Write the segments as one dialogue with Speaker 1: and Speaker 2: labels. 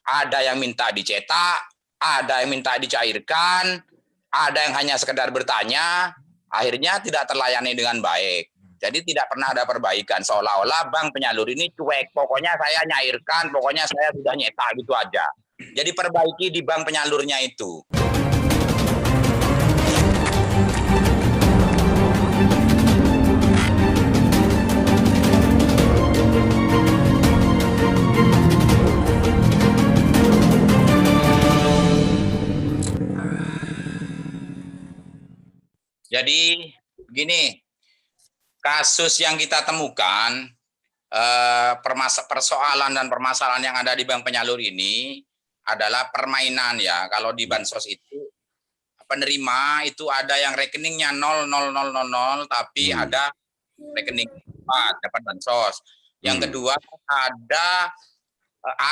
Speaker 1: Ada yang minta dicetak, ada yang minta dicairkan, ada yang hanya sekedar bertanya, akhirnya tidak terlayani dengan baik. Jadi tidak pernah ada perbaikan, seolah-olah bank penyalur ini cuek, pokoknya saya nyairkan, pokoknya saya sudah nyetak gitu aja. Jadi perbaiki di bank penyalurnya itu. Jadi begini, kasus yang kita temukan, persoalan dan permasalahan yang ada di bank penyalur ini adalah permainan ya. Kalau di bansos itu penerima itu ada yang rekeningnya 00000 tapi ada rekening 4 dapat bansos. Yang kedua ada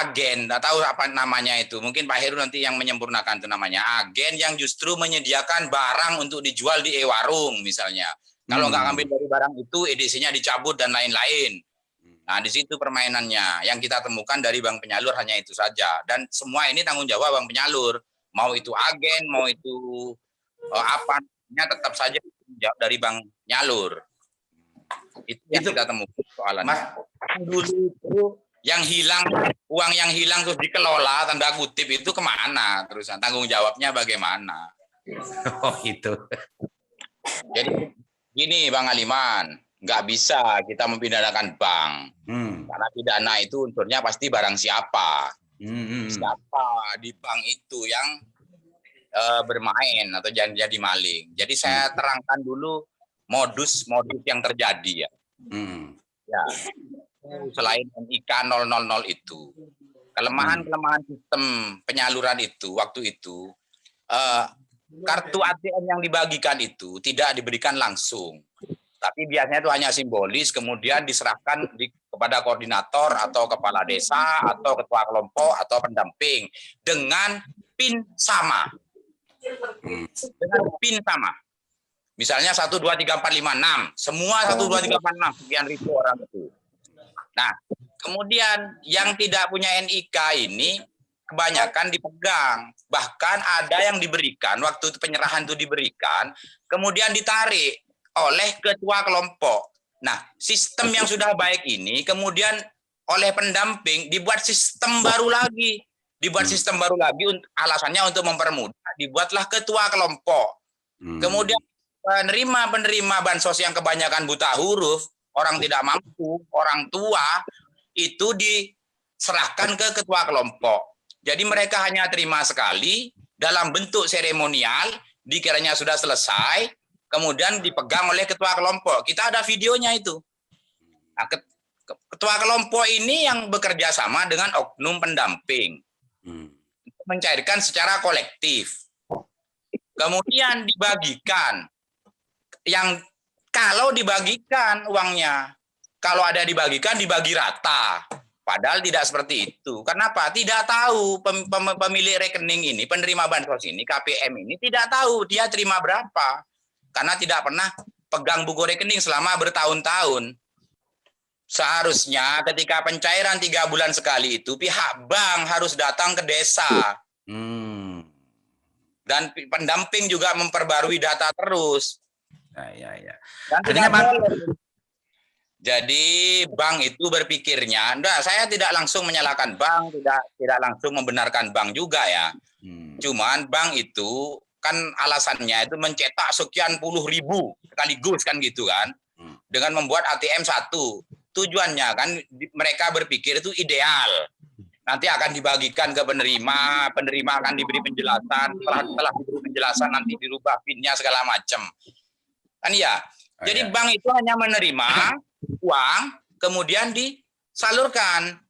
Speaker 1: agen, nggak tahu apa namanya itu. Mungkin Pak Heru nanti yang menyempurnakan itu namanya. Agen yang justru menyediakan barang untuk dijual di e-warung misalnya. Kalau nggak ngambil dari barang itu, edisinya dicabut dan lain-lain. Nah, di situ permainannya. Yang kita temukan dari bank penyalur hanya itu saja. Dan semua ini tanggung jawab bank penyalur. Mau itu agen, mau itu tetap saja dari bank penyalur. Itu yang kita temukan soalannya. Dulu itu yang hilang, uang yang hilang terus dikelola, tanda kutip itu kemana? Terusan tanggung jawabnya bagaimana?
Speaker 2: Oh itu.
Speaker 1: Jadi gini Bang Aliman, nggak bisa kita mempidanakan bank. Karena pidana itu unsurnya pasti barang siapa. Siapa di bank itu yang bermain atau jadi maling. Jadi saya terangkan dulu modus-modus yang terjadi ya. Ya. Selain NIK 000 itu, kelemahan sistem penyaluran itu waktu itu, kartu ATM yang dibagikan itu tidak diberikan langsung, tapi biasanya itu hanya simbolis, kemudian diserahkan kepada koordinator atau kepala desa atau ketua kelompok atau pendamping dengan PIN sama. Dengan PIN sama. Misalnya 1, 2, 3, 4, 5, 6. Semua 1, 2, 3, 4, 6. Sekian ribu orang itu. Nah, kemudian yang tidak punya NIK ini kebanyakan dipegang. Bahkan ada yang diberikan, waktu penyerahan itu diberikan, kemudian ditarik oleh ketua kelompok. Nah, sistem yang sudah baik ini kemudian oleh pendamping dibuat sistem baru lagi. Alasannya untuk mempermudah, dibuatlah ketua kelompok. Kemudian penerima bansos yang kebanyakan buta huruf, orang tidak mampu, orang tua, itu diserahkan ke ketua kelompok. Jadi mereka hanya terima sekali dalam bentuk seremonial, dikiranya sudah selesai, kemudian dipegang oleh ketua kelompok. Kita ada videonya itu. Nah, ketua kelompok ini yang bekerja sama dengan oknum pendamping. Mencairkan secara kolektif. Kemudian dibagikan. Yang kalau dibagikan uangnya, kalau ada dibagikan, dibagi rata. Padahal tidak seperti itu. Kenapa? Tidak tahu pemilik rekening ini, penerima bansos ini, KPM ini, tidak tahu dia terima berapa. Karena tidak pernah pegang buku rekening selama bertahun-tahun. Seharusnya ketika pencairan 3 bulan sekali itu, pihak bank harus datang ke desa. Dan pendamping juga memperbarui data terus.
Speaker 2: Ya.
Speaker 1: Jadi bank itu berpikirnya, saya tidak langsung menyalahkan bank, tidak langsung membenarkan bank juga ya. Cuman bank itu kan alasannya itu mencetak sekian puluh ribu sekaligus kan gitu kan, dengan membuat ATM 1. Tujuannya kan mereka berpikir itu ideal. Nanti akan dibagikan ke penerima akan diberi penjelasan, setelah diberi penjelasan nanti dirubah PIN-nya segala macam. Kan ya. Jadi bank itu hanya menerima uang, kemudian disalurkan.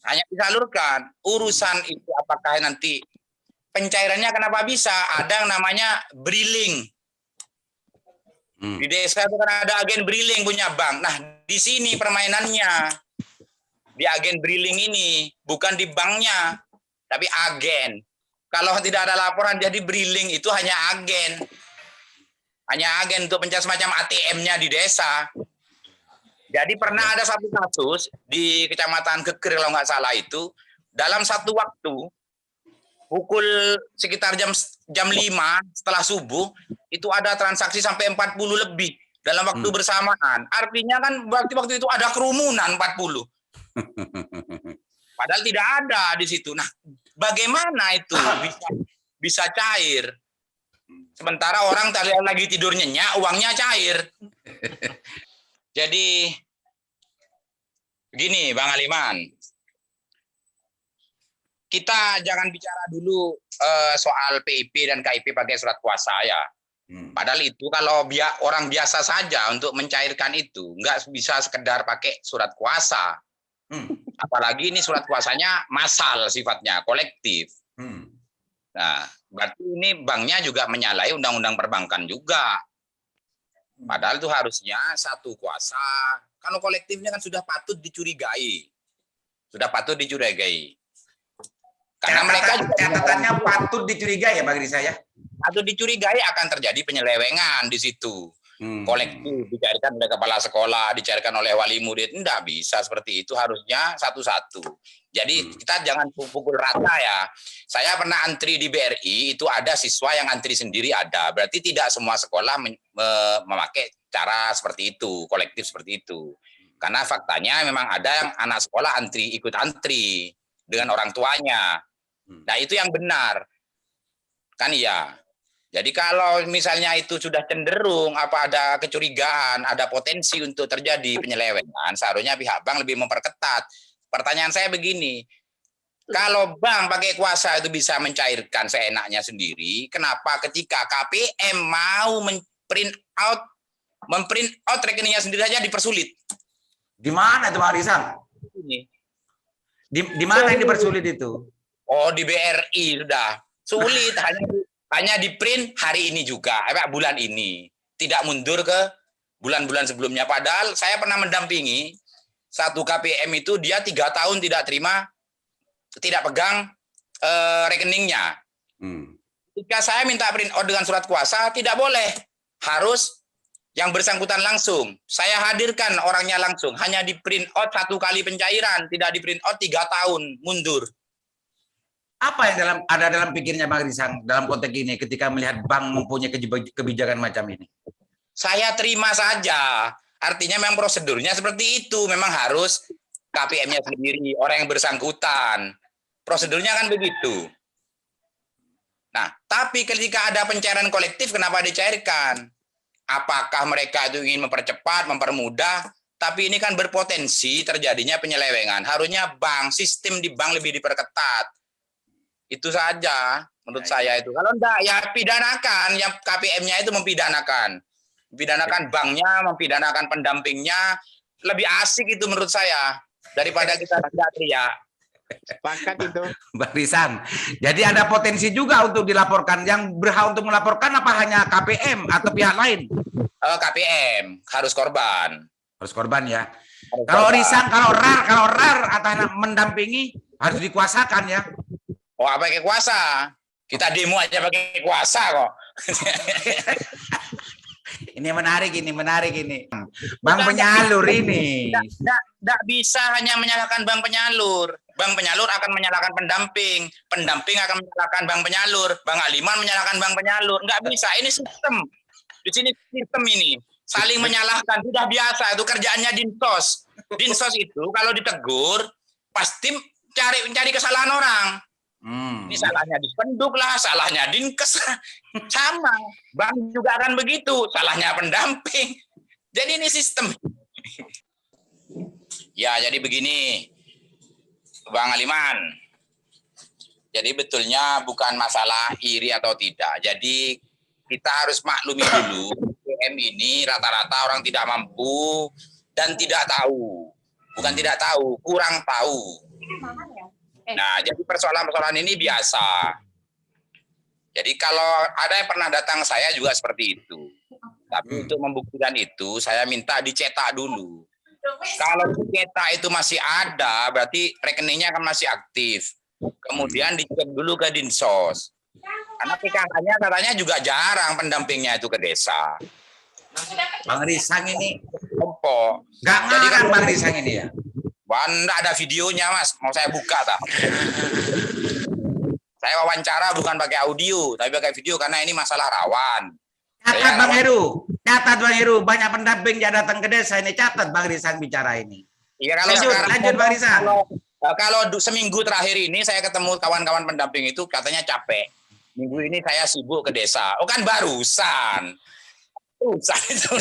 Speaker 1: Hanya disalurkan. Urusan itu apakah nanti pencairannya kenapa bisa? Ada yang namanya briling. Di desa itu kan ada agen briling punya bank. Nah, di sini permainannya. Di agen briling ini, bukan di banknya, tapi agen. Kalau tidak ada laporan, jadi briling itu hanya agen. Hanya agen untuk pencari semacam ATM-nya di desa. Jadi pernah ada satu kasus di Kecamatan Geger kalau nggak salah itu, dalam satu waktu pukul sekitar jam 5 setelah subuh itu ada transaksi sampai 40 lebih dalam waktu bersamaan. Artinya kan waktu itu ada kerumunan 40. Padahal tidak ada di situ. Nah, bagaimana itu bisa cair? Sementara orang lagi tidur nyenyak, uangnya cair. Jadi begini, Bang Aliman. Kita jangan bicara dulu soal PIP dan KIP pakai surat kuasa ya. Padahal itu kalau orang biasa saja untuk mencairkan itu nggak bisa sekedar pakai surat kuasa. Apalagi ini surat kuasanya massal sifatnya, kolektif. Nah, berarti ini banknya juga menyalahi undang-undang perbankan juga. Padahal itu harusnya satu kuasa. Kalau kolektifnya kan sudah patut dicurigai. Sudah patut dicurigai. Karena mereka juga
Speaker 2: catatannya patut dicurigai ya Bang Risa ya.
Speaker 1: Patut dicurigai akan terjadi penyelewengan di situ. Kolektif dicairkan oleh kepala sekolah, dicairkan oleh wali murid, enggak bisa seperti itu, harusnya satu-satu. Jadi kita jangan pukul rata ya. Saya pernah antri di BRI, itu ada siswa yang antri sendiri ada. Berarti tidak semua sekolah memakai cara seperti itu, kolektif seperti itu. Karena faktanya memang ada yang anak sekolah ikut antri dengan orang tuanya. Nah, itu yang benar. Kan iya. Jadi kalau misalnya itu sudah cenderung ada kecurigaan, ada potensi untuk terjadi penyelewengan, seharusnya pihak bank lebih memperketat. Pertanyaan saya begini, kalau bank pakai kuasa itu bisa mencairkan seenaknya sendiri, kenapa ketika KPM mau memprint out rekeningnya sendiri saja dipersulit?
Speaker 2: Di mana itu Bang Risa? Di mana yang dipersulit itu?
Speaker 1: Oh, di BRI sudah sulit, hanya di print hari ini juga, bulan ini, tidak mundur ke bulan-bulan sebelumnya. Padahal saya pernah mendampingi satu KPM itu dia 3 tahun tidak pegang rekeningnya. Jika saya minta print out dengan surat kuasa, tidak boleh, harus yang bersangkutan langsung. Saya hadirkan orangnya langsung, hanya di print out 1 kali pencairan, tidak di print out 3 tahun mundur.
Speaker 2: Apa yang ada dalam pikirnya Bang Risang dalam konteks ini ketika melihat bank mempunyai kebijakan macam ini?
Speaker 1: Saya terima saja. Artinya memang prosedurnya seperti itu. Memang harus KPM-nya sendiri, orang yang bersangkutan. Prosedurnya kan begitu. Nah, tapi ketika ada pencairan kolektif, kenapa dicairkan? Apakah mereka itu ingin mempercepat, mempermudah? Tapi ini kan berpotensi terjadinya penyelewengan. Harusnya sistem di bank lebih diperketat. Itu saja menurut saya itu. Kalau enggak ya pidanakan, yang KPM-nya itu mempidanakan banknya, mempidanakan pendampingnya, lebih asik itu menurut saya daripada kita teriak.
Speaker 3: Sepakat itu.
Speaker 2: Bang Risang. Jadi ada potensi juga untuk dilaporkan. Yang berhak untuk melaporkan apa hanya KPM atau pihak lain?
Speaker 1: KPM harus korban.
Speaker 2: Harus korban ya. Kalau Risang, kalau RAR atau mendampingi harus dikuasakan ya.
Speaker 1: Oh, apa pakai kuasa? Kita demo aja pakai kuasa kok.
Speaker 2: Ini menarik ini. Bank penyalur ini.
Speaker 1: Tidak bisa hanya menyalahkan bank penyalur. Bank penyalur akan menyalahkan pendamping. Pendamping akan menyalahkan bank penyalur. Bang Aliman menyalahkan bank penyalur. Nggak bisa. Ini sistem. Di sini sistem ini. Saling menyalahkan. Sudah biasa. Itu kerjaannya Dinsos. Dinsos itu kalau ditegur, pasti cari kesalahan orang. Ini salahnya Dispenduk lah, salahnya Dinkes sama. Bank juga akan begitu, salahnya pendamping. Jadi ini sistem. Ya, jadi begini, Bang Aliman. Jadi betulnya bukan masalah iri atau tidak. Jadi kita harus maklumi dulu, PM ini rata-rata orang tidak mampu dan tidak tahu. Bukan tidak tahu, kurang tahu. Nah, jadi persoalan-persoalan ini biasa. Jadi kalau ada yang pernah datang saya juga seperti itu. Tapi untuk membuktikan itu, saya minta dicetak dulu. Kalau dicetak itu masih ada, berarti rekeningnya akan masih aktif. Kemudian dicek dulu ke Dinsos. Karena PKK-nya katanya juga jarang pendampingnya itu ke desa.
Speaker 2: Bang Risang ini
Speaker 1: Nggak
Speaker 2: ngarang Bang Risang ini ya.
Speaker 1: Wah, enggak ada videonya, Mas. Mau saya buka tak? Saya wawancara bukan pakai audio, tapi pakai video karena ini masalah rawan.
Speaker 2: Catat Bang Heru, catat Bang Heru. Banyak pendamping yang datang ke desa ini, catat Bang Risan bicara ini.
Speaker 1: Iya, kalau
Speaker 2: Lanjut,
Speaker 1: sekarang,
Speaker 2: lanjut Bang Risan.
Speaker 1: kalau seminggu terakhir ini saya ketemu kawan-kawan pendamping itu katanya capek. Minggu ini saya sibuk ke desa. Oh kan barusan. Itu.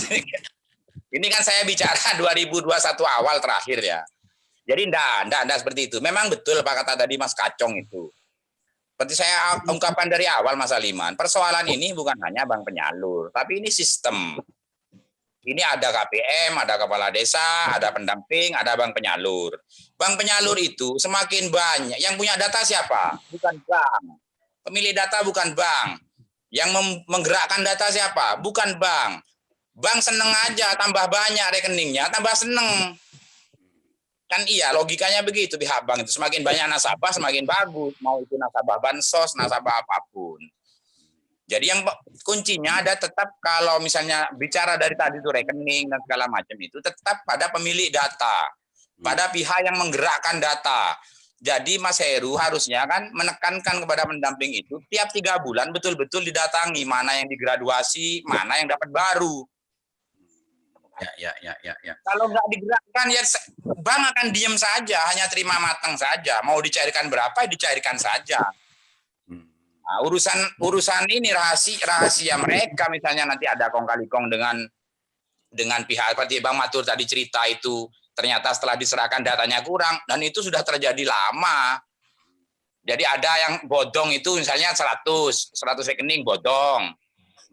Speaker 1: Ini kan saya bicara 2021 awal terakhir ya. Jadi enggak seperti itu. Memang betul Pak kata tadi Mas Kacong itu. Seperti saya ungkapkan dari awal Mas Aliman, persoalan ini bukan hanya bank penyalur, tapi ini sistem. Ini ada KPM, ada kepala desa, ada pendamping, ada bank penyalur. Bank penyalur itu semakin banyak. Yang punya data siapa? Bukan bank. Pemilik data bukan bank. Yang menggerakkan data siapa? Bukan bank. Bank seneng aja, tambah banyak rekeningnya, tambah seneng. Kan iya, logikanya begitu pihak bank itu. Semakin banyak nasabah, semakin bagus. Mau itu nasabah bansos, nasabah apapun. Jadi yang kuncinya ada tetap kalau misalnya bicara dari tadi itu rekening dan segala macam itu tetap pada pemilik data, pada pihak yang menggerakkan data. Jadi Mas Heru harusnya kan menekankan kepada pendamping itu tiap 3 bulan betul-betul didatangi mana yang digraduasi, mana yang dapat baru.
Speaker 2: Ya.
Speaker 1: Kalau nggak digerakkan ya bank akan diem saja, hanya terima matang saja. Mau dicairkan berapa, dicairkan saja. Nah, urusan ini rahasia mereka, misalnya nanti ada kong kali kong dengan pihak seperti Bang Matur tadi cerita itu, ternyata setelah diserahkan datanya kurang dan itu sudah terjadi lama. Jadi ada yang bodong itu misalnya 100 rekening bodong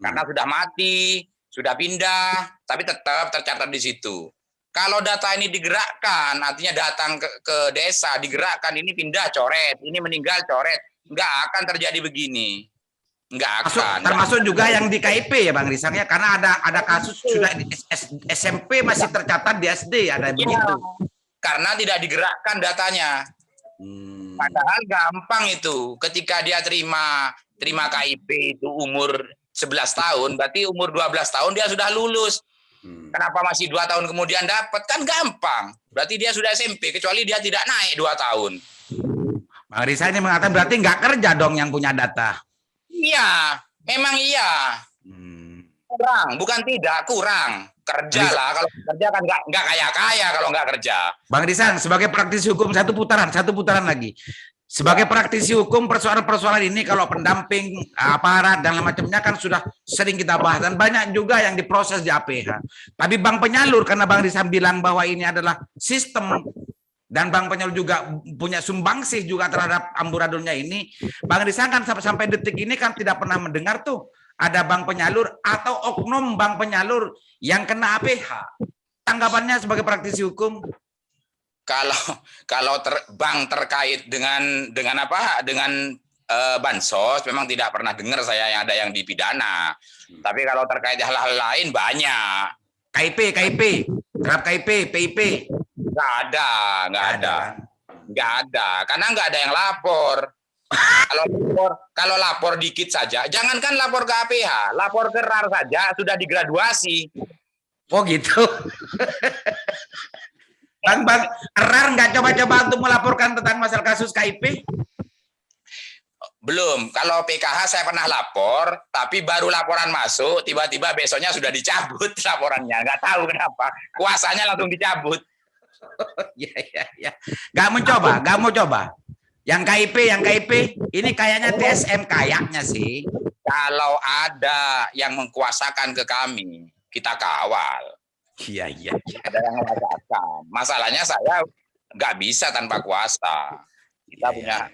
Speaker 1: karena sudah mati, sudah pindah, tapi tetap tercatat di situ. Kalau data ini digerakkan, artinya datang ke desa, digerakkan, ini pindah, coret, ini meninggal, coret, nggak akan terjadi begini. Nggak akan.
Speaker 2: Termasuk juga yang di KIP ya Bang Risang ya, karena ada kasus sudah di SMP masih tercatat di SD, ada begitu.
Speaker 1: Karena tidak digerakkan datanya. Padahal gampang itu, ketika dia terima KIP itu umur 11 tahun, berarti umur 12 tahun dia sudah lulus. Kenapa masih 2 tahun kemudian dapat? Kan gampang. Berarti dia sudah SMP, kecuali dia tidak naik 2 tahun.
Speaker 2: Bang Risa ini mengatakan berarti nggak kerja dong yang punya data.
Speaker 1: Iya, memang iya. Kurang, bukan tidak, kurang. Kerja lah, kalau kerja kan nggak kaya-kaya kalau nggak kerja.
Speaker 2: Bang Risan, sebagai praktisi hukum satu putaran lagi. Sebagai praktisi hukum persoalan-persoalan ini kalau pendamping, aparat dan macamnya kan sudah sering kita bahas dan banyak juga yang diproses di APH. Tapi bank penyalur karena Bang Risan bilang bahwa ini adalah sistem dan bank penyalur juga punya sumbangsih juga terhadap amburadulnya ini. Bang Risan kan sampai detik ini kan tidak pernah mendengar tuh ada bank penyalur atau oknum bank penyalur yang kena APH. Tanggapannya sebagai praktisi hukum?
Speaker 1: Kalau bank terkait dengan bansos memang tidak pernah dengar saya yang ada yang dipidana. Tapi kalau terkait hal-hal lain banyak.
Speaker 2: KIP, terhadap KIP, PIP.
Speaker 1: Nggak ada. Karena nggak ada yang lapor. Kalau lapor dikit saja, jangankan lapor ke APH, lapor ke RAR saja sudah digraduasi.
Speaker 2: Oh gitu. Bang, RAR nggak coba-coba untuk melaporkan tentang masalah kasus KIP?
Speaker 1: Belum. Kalau PKH saya pernah lapor, tapi baru laporan masuk, tiba-tiba besoknya sudah dicabut laporannya. Nggak tahu kenapa. Kuasanya langsung dicabut.
Speaker 2: Ya. Nggak mau coba. Yang KIP, ini kayaknya TSM kayaknya sih.
Speaker 1: Kalau ada yang mengkuasakan ke kami, kita kawal.
Speaker 2: Iya.
Speaker 1: Ada yang mengatakan. Masalahnya saya nggak bisa tanpa kuasa. Kita punya,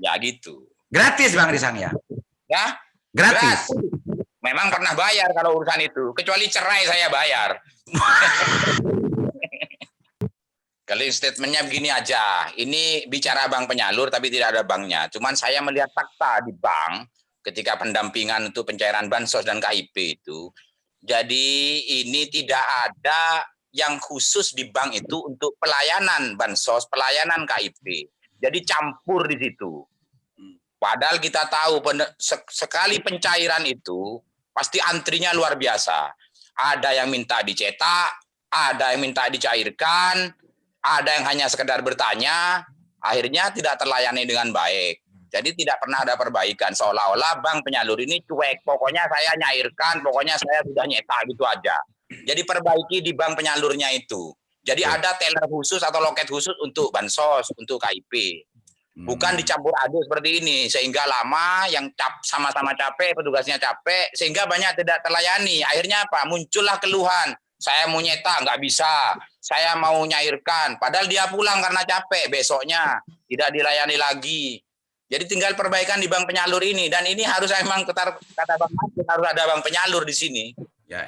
Speaker 1: ya gitu.
Speaker 2: Gratis Bang Risang ya?
Speaker 1: Ya?
Speaker 2: Gratis.
Speaker 1: Memang pernah bayar kalau urusan itu. Kecuali cerai saya bayar. Kalau statementnya begini aja. Ini bicara bank penyalur tapi tidak ada banknya. Cuman saya melihat fakta di bank ketika pendampingan untuk pencairan bansos dan KIP itu. Jadi ini tidak ada yang khusus di bank itu untuk pelayanan bansos, pelayanan KIP. Jadi campur di situ. Padahal kita tahu sekali pencairan itu pasti antrinya luar biasa. Ada yang minta dicetak, ada yang minta dicairkan, ada yang hanya sekedar bertanya, akhirnya tidak terlayani dengan baik. Jadi tidak pernah ada perbaikan, seolah-olah bank penyalur ini cuek, pokoknya saya nyairkan, pokoknya saya sudah nyetak gitu aja. Jadi perbaiki di bank penyalurnya itu. Jadi ada teller khusus atau loket khusus untuk bansos, untuk KIP. Bukan dicampur aduk seperti ini, sehingga lama yang sama-sama capek, petugasnya capek, sehingga banyak tidak terlayani. Akhirnya apa? Muncullah keluhan. Saya mau nyetak, nggak bisa. Saya mau nyairkan. Padahal dia pulang karena capek, besoknya tidak dilayani lagi. Jadi tinggal perbaikan di bank penyalur ini. Dan ini harus memang kata Bang Martin, harus ada bank penyalur di sini.
Speaker 2: Ya.